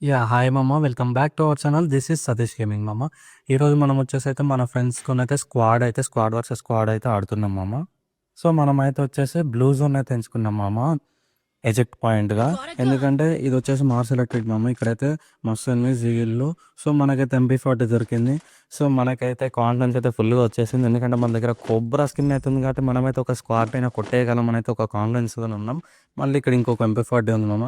Hi మామ. Welcome back to our channel. This is Satish gaming మామ. ఈరోజు మనం వచ్చేసి అయితే మన ఫ్రెండ్స్‌తోనైతే స్క్వాడ్ వర్సెస్ స్క్వాడ్ అయితే ఆడుతున్నాం మామ. సో, మనమైతే వచ్చేసి బ్లూ జోన్ అయితే ఎంచుకున్నాం మామ ఎజెక్ట్ పాయింట్‌గా. ఎందుకంటే ఇది వచ్చేసి మార్స్ ఎలక్ట్రిక్ మామ. ఇక్కడైతే మస్తు ఎనిమీస్ జిగిల్లు. సో, మనకైతే MP40 దొరికింది. సో, మనకైతే కాన్ఫిడెన్స్ అయితే ఫుల్‌గా వచ్చేసింది. ఎందుకంటే మన దగ్గర కోబ్రా స్కిన్ అయితే ఉంది కాబట్టి మనమైతే ఒక స్క్వాడ్ పైన కొట్టేయగలం అనైతే ఒక కాన్ఫిడెన్స్‌తోని ఉన్నాం. మళ్ళీ ఇక్కడ ఇంకొక MP40 ఉంది మామ.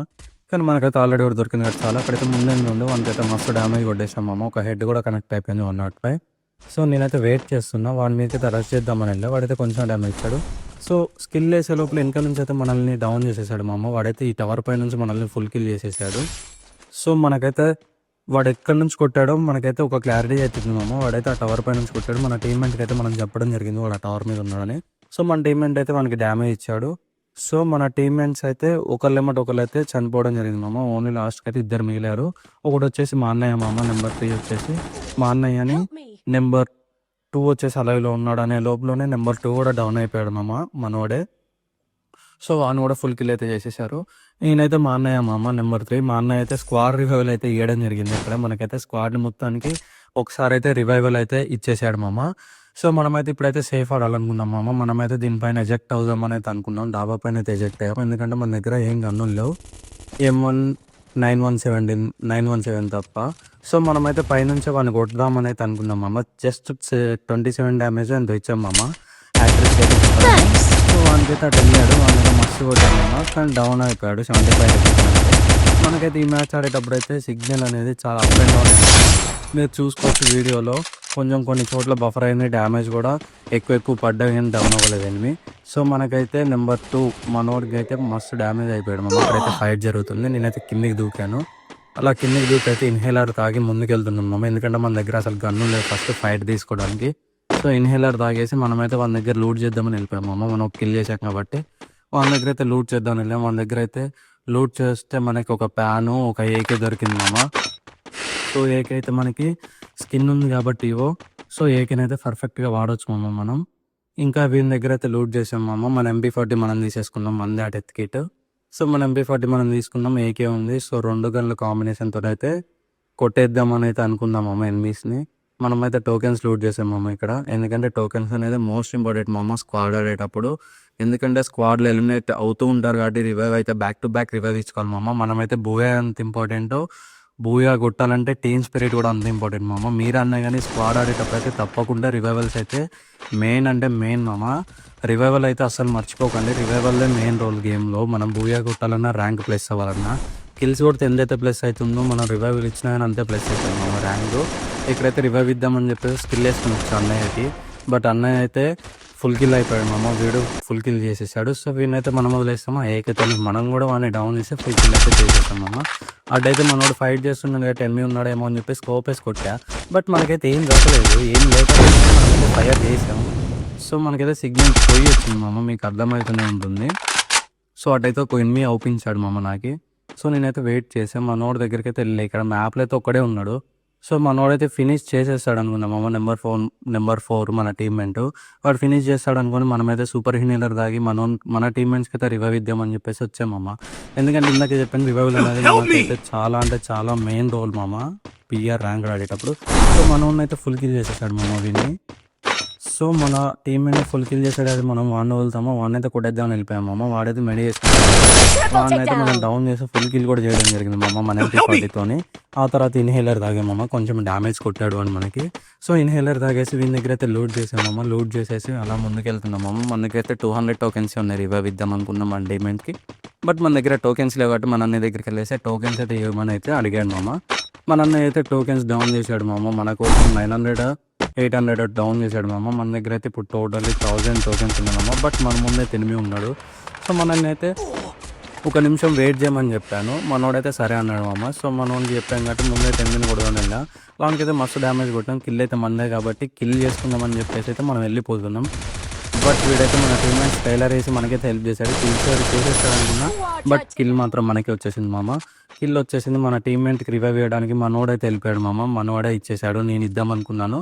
కానీ మనకైతే ఆల్రెడీ ఒకటి దొరికింది కాబట్టి చాలా. అక్కడైతే ముందు వానికైతే మస్తు డ్యామేజ్ కొట్టేసాం మామ. ఒక హెడ్ కూడా కనెక్ట్ అయిపోయింది 105. సో, నేనైతే వెయిట్ చేస్తున్నా. వాడి మీదకైతే రష్ చేద్దామని వెళ్ళా. వాడైతే కొంచెం డ్యామేజ్ ఇచ్చాడు. సో, స్కిల్ వేసే లోపల వెనక నుంచి అయితే మనల్ని డౌన్ చేసేసాడు మామ. వాడైతే ఈ టవర్ పై నుంచి మనల్ని ఫుల్ కిల్ చేసేసాడు. సో, మనకైతే వాడు ఎక్కడి నుంచి కొట్టాడో మనకైతే ఒక క్లారిటీ అవుతుంది మామ. వాడైతే ఆ టవర్ పై నుంచి కొట్టాడు. మన టీమ్మేట్కి అయితే మనం చెప్పడం జరిగింది వాడు ఆ టవర్ మీద ఉన్నాడని. సో, మన టీమ్మేట్ అయితే మనకి డ్యామేజ్ ఇచ్చాడు. సో, మన టీమ్మేట్స్ అయితే ఒకళ్ళెమ్మట ఒకళ్ళైతే చనిపోవడం జరిగింది మామ. ఓన్లీ లాస్ట్‌కి అయితే ఇద్దరు మిగిలారు. ఒకడొచ్చేసి మా అన్నయ్య మామ. నెంబర్ 3 వచ్చేసి మా అన్నయ్య అని. నెంబర్ 2 వచ్చేసి అలైవ్‌లో ఉన్నాడు అనే లోపులోనే నెంబర్ 2 కూడా డౌన్ అయిపోయాడు మామ మనోడే. సో, వాడిని కూడా ఫుల్ కిల్ అయితే చేసేసారు. ఈయనైతే మా అన్నయ్య మామ నెంబర్ 3. మా అన్నయ్య అయితే స్క్వాడ్ రివైవల్ అయితే ఇయ్యడం జరిగింది ఇక్కడ. మనకైతే స్క్వాడ్ మొత్తానికి ఒకసారి అయితే రివైవల్ అయితే ఇచ్చేసాడు మామ. సో, మనమైతే ఇప్పుడైతే సేఫ్ ఆడాలనుకున్నాం మామ. మనమైతే దీనిపైన ఎజెక్ట్ అవుదామని అయితే అనుకున్నాం. డాబా పైన అయితే ఎజెక్ట్ అయ్యాం. ఎందుకంటే మన దగ్గర ఏం గన్నులు లేవు. M1 917 తప్ప. సో, మనమైతే పైనుంచి వాడిని కొడదామని అయితే అనుకున్నాం మామ. జస్ట్ 27 డ్యామేజ్ ఎంతో ఇచ్చాం మామ. యాక్ట్రెస్ అయితే చెప్పాను. సో, వానికైతే అటు వెళ్ళాడు. వానికైతే మస్తు కొట్టాం మామ. కానీ డౌన్ అయిపోయాడు 75. మనకైతే ఈ మ్యాచ్ ఆడేటప్పుడు అయితే సిగ్నల్ అనేది చాలా అప్ అండ్ డౌన్ అయింది. మీరు చూసుకోవచ్చు వీడియోలో. కొన్ని చోట్ల బఫర్ అయింది. డ్యామేజ్ కూడా ఎక్కువ పడ్డాయి కానీ డౌన్ అవ్వలేదు ఎనిమి. సో, మనకైతే నెంబర్ 2 మనోడికి అయితే మస్తు డ్యామేజ్ అయిపోయాడు మామ. అక్కడైతే ఫైట్ జరుగుతుంది. నేనైతే కిందికి దూకాను. అలా కిందికి దూకి అయితే ఇన్హేలర్ తాగి ముందుకెళ్తున్నాం మామ. ఎందుకంటే మన దగ్గర అసలు గన్ను లేదు ఫస్ట్ ఫైట్ తీసుకోవడానికి. సో, ఇన్హేలర్ తాగేసి మనమైతే వాళ్ళ దగ్గర లూట్ చేద్దామని వెళ్ళిపోయాం మామ. మనం ఒక కిల్ చేసాం కాబట్టి వాళ్ళ దగ్గర అయితే లూట్ చేద్దామని వెళ్ళాం. వాళ్ళ దగ్గర అయితే లూట్ చేస్తే మనకి ఒక ప్యాను, ఒక AK దొరికింది మామ. సో, AK అయితే మనకి స్కిన్ ఉంది కాబట్టి సో, AKనైతే పర్ఫెక్ట్‌గా వాడొచ్చు మామ మనం. ఇంకా వీని దగ్గర అయితే లూట్ చేసాం మామ. మన MP40 మనం తీసేసుకున్నాం. మనదే ఆ డెత్ కిట్. సో, మన MP40 మనం తీసుకున్నాం. AK ఉంది. సో, 2 గన్ల కాంబినేషన్‌తోనైతే కొట్టేద్దామని అయితే అనుకున్నాం మామ ఎనిమీస్‌ని. మనమైతే టోకెన్స్ లూట్ చేసాం మామ ఇక్కడ. ఎందుకంటే టోకెన్స్ అనేది మోస్ట్ ఇంపార్టెంట్ మామ స్క్వాడ్ ఆడేటప్పుడు. ఎందుకంటే స్క్వాడ్‌లో ఎలిమినేట్ అవుతూ ఉంటారు కాబట్టి రివైవ్ అయితే బ్యాక్ టు బ్యాక్ రివైవ్ ఇచ్చుకోవాలి మామ. మనమైతే బూయా ఎంత ఇంపార్టెంటో బూయా కొట్టాలంటే టీమ్ స్పిరిట్ కూడా అంత ఇంపార్టెంట్ మామ. మీరన్నా కానీ స్క్వాడ్ ఆడేటప్పుడు అయితే తప్పకుండా రివైవల్స్ అయితే మెయిన్ మామ. రివైవల్ అయితే అస్సలు మర్చిపోకండి. రివైవల్లే మెయిన్ రోల్ గేమ్‌లో. మనం బూయా కొట్టాలన్నా ర్యాంక్ ప్లస్ అవ్వాలన్నా కిల్స్ కొడితే ఎంతైతే ప్లస్ అవుతుందో మనం రివైవల్ ఇచ్చినా కానీ అంతే ప్లస్ అవుతుంది మామ ర్యాంక్. ఇక్కడైతే రివైవ్ ఇద్దామని చెప్పేసి స్కిల్ వేసుకుని వచ్చా అన్నయ్యకి. బట్ అన్నయ్య అయితే ఫుల్ కిల్ అయిపోయాడు మామ. వీడు ఫుల్ కిల్ చేసేసాడు. సో, వీడినైతే మనం వదిలేస్తామా ఏకైతే మనం కూడా వాడిని డౌన్ చేసి ఫుల్ కిల్ అయితే చేసేస్తాం మామ. అటైతే మనోడు ఫైట్ చేస్తున్నాడు కాబట్టి ఎనిమి ఉన్నాడేమో అని చెప్పి స్కోప్ వేసి కొట్టా. బట్ మనకైతే ఏం దొరకలేదు. ఏం లేకపోతే మనమైతే ఫైర్ చేసాం. సో, మనకైతే సిగ్నల్ పోయి వచ్చింది మామ. మీకు అర్థమవుతూనే ఉంటుంది. సో, అటైతే ఒక ఎనిమి అవుపించాడు మామ నాకి. సో, నేనైతే వెయిట్ చేసాను. మనోడి దగ్గరికి అయితే వెళ్ళి ఇక్కడ మ్యాప్లో అయితే ఒక్కడే ఉన్నాడు. సో, మనోడైతే ఫినిష్ చేసేస్తాడు అనుకున్నాం మామ. నెంబర్ 4 మన టీమ్మేట్. వాడు ఫినిష్ చేస్తాడు అనుకుని మనమైతే సూపర్ ఇన్హేలర్ తాగి మన టీమ్మేట్స్కి అయితే రివైవ్ ఇద్దామని చెప్పేసి వచ్చాం మామ. ఎందుకంటే ఇందాక చెప్పాను రివైవల్ అనేది మనకైతే చాలా అంటే చాలా మెయిన్ రోల్ మామ PR ర్యాంక్ ఆడేటప్పుడు. సో, మనోడిని అయితే ఫుల్ కిల్ చేసేసాడు మామ వీడిని. సో, మన టీమ్మేట్ ఫుల్ కిల్ చేసాడు. అది మనం వాడిని వదులుతామో వాడినైతే కొట్టేద్దామని వెళ్ళిపోయాం మామ. వాడైతే మెడి చేసుకున్నాడు. వాడినైతే మనం డౌన్ చేసి ఫుల్ కిల్ కూడా చేయడం జరిగింది మామ మన MP40తోని. ఆ తర్వాత ఇన్హేలర్ తాగాం మామ. కొంచెం డ్యామేజ్ కొట్టాడు అని మనకి. సో, ఇన్హేలర్ తాగేసి వీని దగ్గర అయితే లూట్ చేసాం మామ. లూట్ చేసేసి అలా ముందుకెళ్తున్నాం మామ. మన దగ్గర అయితే 200 టోకెన్స్ ఉన్నాయి రివైవ్ ఇద్దాం అనుకున్నాం మన టీమ్మేట్కి. బట్ మన దగ్గర టోకెన్స్ లేవు కాబట్టి మన అన్నయ్య దగ్గరికి వెళ్ళేసి టోకెన్స్ అయితే ఇవ్వమని అయితే అడిగాడు మామ. మన అన్నయ్య అయితే టోకెన్స్ డౌన్ చేశాడు మామ. మన కోసం 900 800 డౌన్ చేశాడు మామ. మన దగ్గర అయితే ఇప్పుడు టోటల్లీ 1000 టోకెన్స్ ఉన్నాయి మామ. బట్ మన ముందే ఎనిమి ఉన్నాడు. సో, మనల్ని అయితే ఒక నిమిషం వెయిట్ చేయమని చెప్పాను. మనోడైతే సరే అన్నాడు మామ. సో, మనోడికి చెప్పాం కాబట్టి ముందే ఎనిమిని కొడదామని వెళ్ళా. వానికి అయితే మస్తు డ్యామేజ్ కొట్టాం. కిల్ అయితే మందే కాబట్టి కిల్ చేసుకుందామని చెప్పేసి అయితే మనం వెళ్ళిపోతున్నాం. బట్ వీడైతే మన టీమ్మేట్ స్కైలర్ వేసి మనకైతే హెల్ప్ చేశాడు. చేసేస్తాడు అనుకున్నా, బట్ కిల్ మాత్రం మనకే వచ్చేసింది మామ. కిల్ వచ్చేసింది. మన టీమ్మేట్కి రివైవ్ చేయడానికి మనోడైతే వెళ్ళిపోయాడు మామ. మనోడే ఇచ్చేసాడు. నేను ఇద్దాం అనుకున్నాను,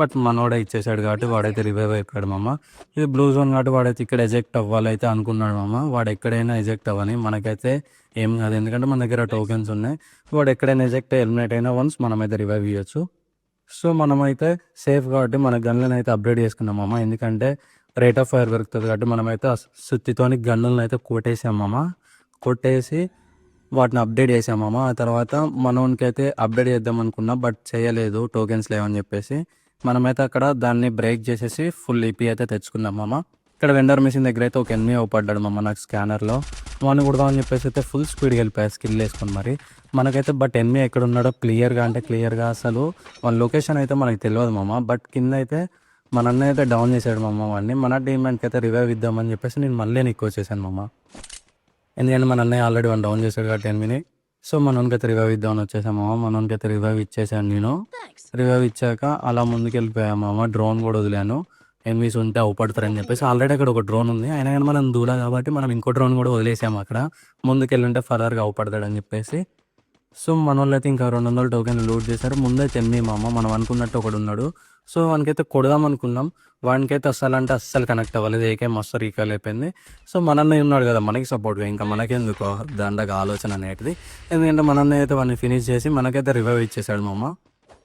బట్ మనోడే ఇచ్చేసాడు కాబట్టి వాడైతే రివైవ్ అయిపోయాడు మామ. ఇది బ్లూ జోన్ కాబట్టి వాడైతే ఇక్కడ ఎజెక్ట్ అవ్వాలైతే అనుకున్నాడు మామ. వాడు ఎక్కడైనా ఎజెక్ట్ అవ్వని, మనకైతే ఏం కాదు, ఎందుకంటే మన దగ్గర టోకెన్స్ ఉన్నాయి. వాడు ఎక్కడైనా ఎజెక్ట్ ఎలిమినేట్ అయినా వన్స్ మనమైతే రివైవ్ ఇవ్వచ్చు. సో మనమైతే సేఫ్ కాబట్టి మన గన్లను అయితే అప్గ్రేడ్ చేసుకున్నాం మామ. ఎందుకంటే రేట్ ఆఫ్ ఫైర్ పెరుగుతుంది కాబట్టి మనమైతే సుత్తితోని గన్నులను అయితే కొట్టేసాం మామ. కొట్టేసి వాటిని అప్డేట్ చేసాం మామ. ఆ తర్వాత మనోనికి అయితే అప్డేట్ చేద్దాం అనుకున్నా, బట్ చేయలేదు, టోకెన్స్ లేవని చెప్పేసి. మనమైతే అక్కడ దాన్ని బ్రేక్ చేసేసి ఫుల్ ఈపీ అయితే తెచ్చుకున్నాం మామ. ఇక్కడ వెండర్ మిషన్ దగ్గర అయితే ఒక ఎనిమిది పడ్డాడు మామ నాకు స్కానర్లో. వాడిని కొడదామని చెప్పేసి అయితే ఫుల్ స్పీడ్కి వెళ్ళిపోయా స్కిల్ వేసుకొని మరి. మనకైతే బట్ ఎనిమిది ఎక్కడ ఉన్నాడో క్లియర్గా అసలు వాళ్ళ లొకేషన్ అయితే మనకి తెలియదు మామ. బట్ కింద అయితే మన అన్న అయితే డౌన్ చేశాడు మామ వాడిని. మన టీమ్కి అయితే రివైవ్ ఇద్దామని చెప్పేసి నేను మళ్ళీ నీకు వచ్చేసాను మామ. ఎందుకంటే మన అన్నయ్య ఆల్రెడీ వన్ డౌన్ చేశాడు కాబట్టి 10 మినిట్. సో మనోనికి అయితే రివైవ్ ఇద్దామని వచ్చేసాం మామ. మనోనికి అయితే రివైవ్ ఇచ్చేసాను నేను. రివైవ్ ఇచ్చాక అలా ముందుకు వెళ్ళిపోయా మామ. డ్రోన్ కూడా వదిలాను, ఎనిమిస్ ఉంటే అవుపడతారని చెప్పేసి. ఆల్రెడీ అక్కడ ఒక డ్రోన్ ఉంది, అయినా కానీ మనం దూలా కాబట్టి మనం ఇంకో డ్రోన్ కూడా వదిలేసాము అక్కడ. ముందుకెళ్ళుంటే ఫర్దర్గా అవుపడతాడని చెప్పేసి. సో మన వాళ్ళు అయితే ఇంకా 200 టోకెన్లు లూట్ చేశారు. ముందైతే ఎనిమిది మామ. మనం అనుకున్నట్టు ఒకడు ఉన్నాడు. సో వానికైతే కొడదాం అనుకున్నాం, వానికైతే అస్సలు కనెక్ట్ అవ్వలేదు. ఏకేం మస్తు రీకాల్ అయిపోయింది. సో మన అన్నయ్య ఉన్నాడు కదా మనకి సపోర్ట్గా, ఇంకా మనకెందుకు దండగా ఆలోచన అనేది. ఎందుకంటే మన అన్నయ్య అయితే వాడిని ఫినిష్ చేసి మనకైతే రివైవ్ ఇచ్చేసాడు మామ.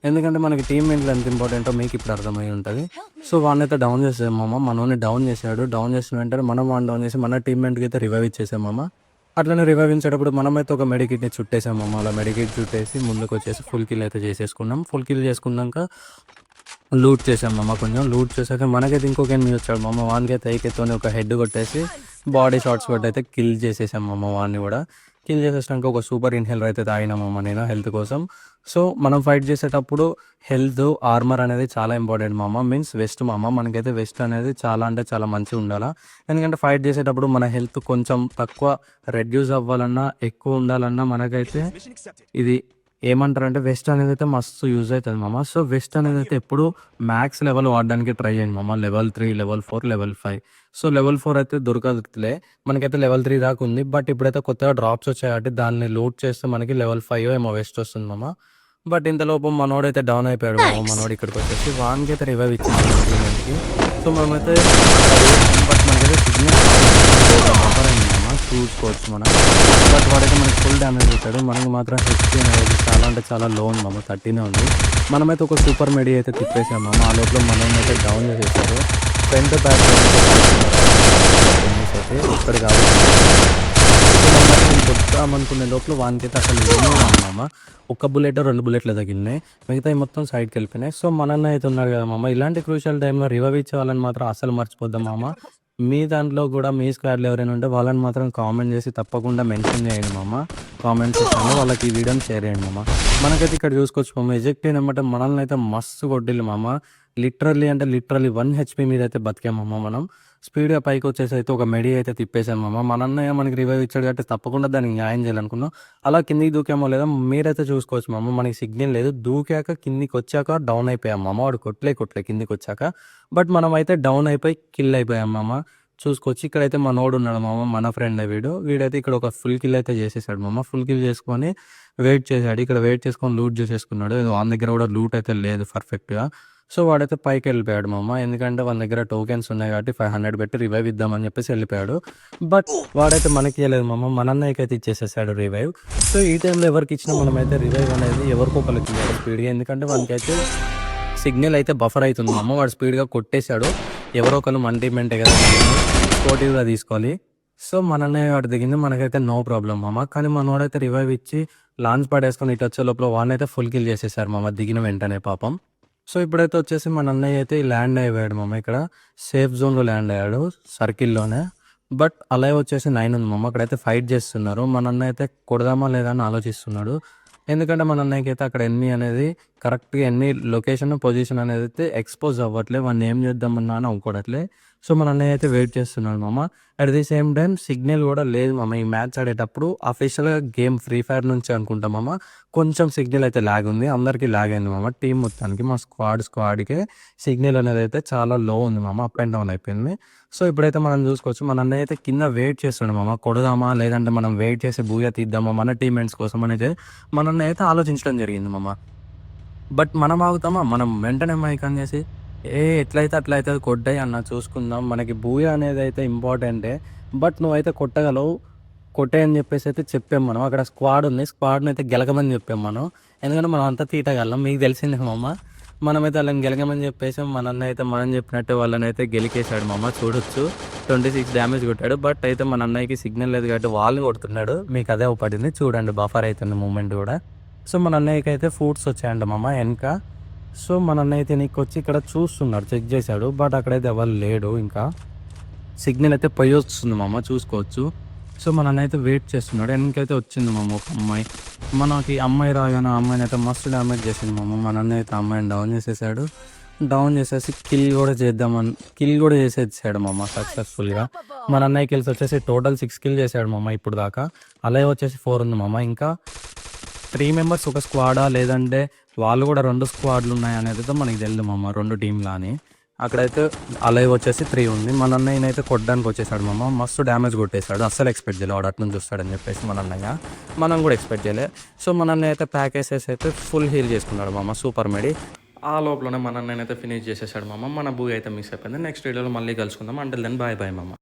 ఎందుకంటే మనకి టీమ్ మెంట్లు ఎంత ఇంపార్టెంటో మీకు ఇప్పుడు అర్థమై ఉంటుంది. సో వాడిని అయితే డౌన్ చేసాం మామ. మనోని డౌన్ చేశాడు. డౌన్ చేసిన వెంటనే మనం వాడిని డౌన్ చేసి మన టీమ్ మెంట్కి అయితే రివైవ్ ఇచ్చేసాం మామ. అట్లనే రివైవ్ ఇచ్చేటప్పుడు మనమైతే ఒక మెడికిట్ని చుట్టేసాం మామ. అలా మెడికిట్ చుట్టేసి ముందుకు వచ్చేసి ఫుల్ కిల్ అయితే చేసేసుకున్నాం. ఫుల్ కిల్ చేసుకున్నాక లూట్ చేసాం మామ. కొంచెం లూట్ చేసాక మనకైతే ఇంకొక ఎనిమిది వచ్చాడు మామ. వానికైతే ఐకెత్తోని ఒక హెడ్ కొట్టేసి బాడీ షాట్స్ కొట్టి అయితే కిల్ చేసేసాం మామ. వాడిని కూడా కిల్ చేసేసాక ఒక సూపర్ ఇన్హేలర్ అయితే తాగినామమ్మ నేను హెల్త్ కోసం. సో మనం ఫైట్ చేసేటప్పుడు హెల్త్ ఆర్మర్ అనేది చాలా ఇంపార్టెంట్ మామ. మీన్స్ వెస్ట్ మామ. మనకైతే వెస్ట్ అనేది చాలా అంటే చాలా మంచిగా ఉండాలా. ఎందుకంటే ఫైట్ చేసేటప్పుడు మన హెల్త్ కొంచెం తక్కువ రెడ్యూస్ అవ్వాలన్నా ఎక్కువ ఉండాలన్నా మనకైతే ఇది ఏమంటారంటే వెస్ట్ అనేది అయితే మస్తు యూజ్ అవుతుంది మామ. సో వెస్ట్ అనేది అయితే ఎప్పుడు మ్యాక్స్ లెవెల్ వాడడానికి ట్రై చేయండి మామ. Level 3, level 4, level 5. So level 4 అయితే దొరకదులే, మనకైతే లెవెల్ 3 దాకా ఉంది. బట్ ఇప్పుడైతే కొత్తగా డ్రాప్స్ వచ్చాయి కాబట్టి దాన్ని లోడ్ చేస్తే మనకి లెవెల్ 5 ఏమో వెస్ట్ వస్తుంది మామ. బట్ ఇంతలోపు మనోడైతే డౌన్ అయిపోయాడు మామ. మనోడు ఇక్కడికి వచ్చేసి వానికి అయితే రివైవ్ ఇచ్చింది. సో మనమైతే బట్ మనకైతే సిగ్నల్ మామ చూసుకోవచ్చు మనం. బట్ వాడైతే మనకి ఫుల్ డ్యామేజ్ అవుతాడు. మనకి మాత్రం హెచ్పీ అనేది చాలా అంటే చాలా లో ఉంది మామ. 30 ఉంది. మనమైతే ఒక సూపర్ మెడి అయితే తిప్పేసాం మామ. ఆ లోపల మనం అయితే డౌన్ చేసేసారు. ఫ్రంట్ బ్యాక్ అయితే ఇక్కడ కాదు కొట్టామనుకునే లోపల వానికైతే అసలు ఏమీ మామ. ఒక బుల్లెట్ 2 బుల్లెట్లు తగిలినాయి, మిగతాయి మొత్తం సైడ్కి వెళ్ళిపోయినాయి. సో మనన్న అయితే ఉన్నాడు కదా మామ. ఇలాంటి క్రూషియల్ టైంలో రివైవ్ ఇచ్చే వాళ్ళని మాత్రం అసలు మర్చిపోద్దాం మామ. మీ దాంట్లో కూడా మీ స్క్వాడ్లో ఎవరైనా ఉంటే వాళ్ళని మాత్రం కామెంట్ చేసి తప్పకుండా మెన్షన్ చేయండి మామ. కామెంట్ సెక్షన్లో వాళ్ళకి ఈ వీడియోని షేర్ చేయండి మామ. మనకైతే ఇక్కడ చూసుకోవచ్చు మామ. ఎజెక్ట్ అయినమాట మనల్ని అయితే మస్తు కొట్టిల్లు మామ. లిటరల్లీ 1 HP మీద అయితే బతికామమ్మ. మనం స్పీడ్గా పైకి వచ్చేసి అయితే ఒక మెడి అయితే తిప్పేసాం మామ. మన అన్నయ్య మనకి రివైవ్ ఇచ్చాడు కాబట్టి తప్పకుండా దానికి న్యాయం చేయాలనుకున్నాం. అలా కిందికి దూకామో లేదా మీరైతే చూసుకోవచ్చు మామ. మనకి సిగ్నల్ లేదు. దూకాక కిందికి వచ్చాక డౌన్ అయిపోయాం మామ. వాడు కొట్లే కిందికి వచ్చాక. బట్ మనం అయితే డౌన్ అయిపోయి కిల్ అయిపోయాం మామ. చూసుకోవచ్చు. ఇక్కడైతే మనోడు ఉన్నాడు మామ. మన ఫ్రెండ్ వీడైతే ఇక్కడ ఒక ఫుల్ కిల్ అయితే చేసేసాడు మామ. ఫుల్ కిల్ చేసుకొని వెయిట్ చేశాడు. ఇక్కడ వెయిట్ చేసుకొని లూట్ చేసేసుకున్నాడు. వాళ్ళ దగ్గర కూడా లూట్ అయితే లేదు పర్ఫెక్ట్గా. సో వాడైతే పైకి వెళ్ళిపోయాడు మామ. ఎందుకంటే వాళ్ళ దగ్గర టోకెన్స్ ఉన్నాయి కాబట్టి 500 పెట్టి రివైవ్ ఇద్దామని చెప్పేసి వెళ్ళిపోయాడు. బట్ వాడైతే మనకి ఇవ్వలేదు మామ. మన అన్నయ్యకి అయితే ఇచ్చేసేసాడు రివైవ్. సో ఈ టైంలో ఎవరికి ఇచ్చినా మనమైతే రివైవ్ అనేది ఎవరికో ఒకరికి ఇవ్వాలి స్పీడ్గా. ఎందుకంటే వానికైతే సిగ్నల్ అయితే బఫర్ అవుతుంది మామ. వాడు స్పీడ్గా కొట్టేశాడు. ఎవరో ఒకరు మన టీమెంటే కదా స్పోర్టివ్గా తీసుకోవాలి. సో మన అన్నయ్య వాడు దిగింది, మనకైతే నో ప్రాబ్లం మామ. కానీ మనోడైతే రివైవ్ ఇచ్చి లాంచ్ పడేసుకొని ఇటు వచ్చే లోపల వాడినైతే ఫుల్ కిల్ చేసేసారు మామ దిగిన వెంటనే పాపం. సో ఇప్పుడైతే వచ్చేసి మన అన్నయ్య అయితే ల్యాండ్ అయ్యాడు మామ. ఇక్కడ సేఫ్ జోన్లో ల్యాండ్ అయ్యాడు సర్కిల్లోనే. బట్ అలా వచ్చేసి 9 ఉంది మామ. అక్కడైతే ఫైట్ చేస్తున్నారు. మన అన్నయ్య అయితే కొడదామా లేదా అని ఆలోచిస్తున్నాడు. ఎందుకంటే మన అన్నయ్యకి అయితే అక్కడ ఎన్ని అనేది కరెక్ట్గా ఎన్ని లొకేషన్ పొజిషన్ అనేది అయితే ఎక్స్పోజ్ అవ్వట్లే. వాడిని ఏం చేద్దామన్నా అని అవ్వకూడట్లే. సో మన అన్నయ్య అయితే వెయిట్ చేస్తున్నాడు మామ. At the same time signal కూడా లేదు మామ. ఈ మ్యాచ్ ఆడేటప్పుడు అఫీషియల్గా గేమ్ ఫ్రీ ఫైర్ నుంచి అనుకుంటా మామ, కొంచెం సిగ్నల్ అయితే ల్యాగ్ ఉంది. అందరికీ ల్యాగ్ అయింది మామ. టీం మొత్తానికి మా స్క్వాడ్కే సిగ్నల్ అనేది అయితే చాలా లో ఉంది మామ. అప్ అండ్ డౌన్ అయిపోయింది. సో ఇప్పుడైతే మనం చూసుకోవచ్చు మన అన్నయ్య అయితే కింద వెయిట్ చేస్తున్నాడు మామ. కొడదామా లేదంటే మనం వెయిట్ చేసి బూయా తీద్దామా మన టీమ్మేట్స్ కోసం అనేది మన అన్నయ్య అయితే ఆలోచించడం జరిగింది మామ. బట్ మనం ఆగుతామా? మనం వెంటనే మైక్ ఆన్ చేసి ఎట్లయితే అట్లయితే అది కొట్టాయి అన్న చూసుకుందాం. మనకి బూయా అనేది అయితే ఇంపార్టెంటే. బట్ నువ్వైతే కొట్టగలవు. కొట్టేయి అని చెప్పేసి అయితే చెప్పాం మనం. అక్కడ స్క్వాడ్ ఉంది. స్క్వాడ్‌ని అయితే గెలకమని చెప్పాం మనం. ఎందుకంటే మనం అంతా తీటగాళ్ళం. మీకు తెలిసిందే మామ. మనమైతే వాళ్ళని గెలకమని చెప్పేసాం. మన అన్న అయితే మనం చెప్పినట్టే వాళ్ళనైతే గెలికేసాడు మామ. చూడొచ్చు 26 డ్యామేజ్ కొట్టాడు. బట్ అయితే మన అన్నయ్యకి సిగ్నల్ లేదు కాబట్టి వాళ్ళని కొడుతున్నాడు. మీకు అదే పడింది చూడండి. బఫర్ అవుతుంది మూమెంట్ కూడా. సో మన అన్నయ్యకి అయితే ఫుడ్స్ వచ్చాయంట మామ వెనక. సో మన అన్నయ్య అయితే నీకొచ్చి ఇక్కడ చూస్తున్నాడు, చెక్ చేశాడు. బట్ అక్కడైతే ఎవరు లేడు. ఇంకా సిగ్నల్ అయితే పోయి వస్తుంది మామ, చూసుకోవచ్చు. సో మన అన్నయ్య అయితే వెయిట్ చేస్తున్నాడు. వెనకైతే వచ్చింది మామ ఒక అమ్మాయి. మనకి అమ్మాయి రాగానే ఆ అమ్మాయిని అయితే మస్తు డ్యామేజ్ చేసింది మామ. మన అన్నయ్య అయితే అమ్మాయిని డౌన్ చేసేసాడు. డౌన్ చేసేసి కిల్ కూడా చేసేసాడు మామ సక్సెస్ఫుల్గా. మన అన్నయ్య కిల్స్ వచ్చేసి టోటల్ 6 కిల్ చేశాడు మామ ఇప్పుడు దాకా. అలాగే వచ్చేసి 4 ఉంది మామ. ఇంకా 3 మెంబర్స్ ఒక స్క్వాడా లేదంటే వాళ్ళు కూడా 2 స్క్వాడ్లు ఉన్నాయి అనేది అయితే మనకి తెలియదు మామ, 2 టీంలా అని. అక్కడైతే అలైవ్ వచ్చేసి 3 ఉంది. మన అన్నయ్యనైతే కొట్టడానికి వచ్చేసాడు మామ. మస్తు డ్యామేజ్ కొట్టేశాడు. అస్సలు ఎక్స్పెక్ట్ చేయలేదు వాడు అట్నుంచి వస్తాడని చెప్పేసి మన అన్నయ్య. మనం కూడా ఎక్స్పెక్ట్ చేయలేదు. సో మన అన్నయ్య అయితే ప్యాక్ వేసేసి అయితే ఫుల్ హీల్ చేసుకున్నాడు మామ, సూపర్ మెడి. ఆ లోపలనే మన అన్నయ్యనైతే ఫినిష్ చేసేసాడు మామ. మన బూ అయితే మిస్ అయిపోయింది. నెక్స్ట్ వీడియోలో మళ్ళీ కలుసుకుందాం. అంటిల్ దెన్ బాయ్ బాయ్ మామ.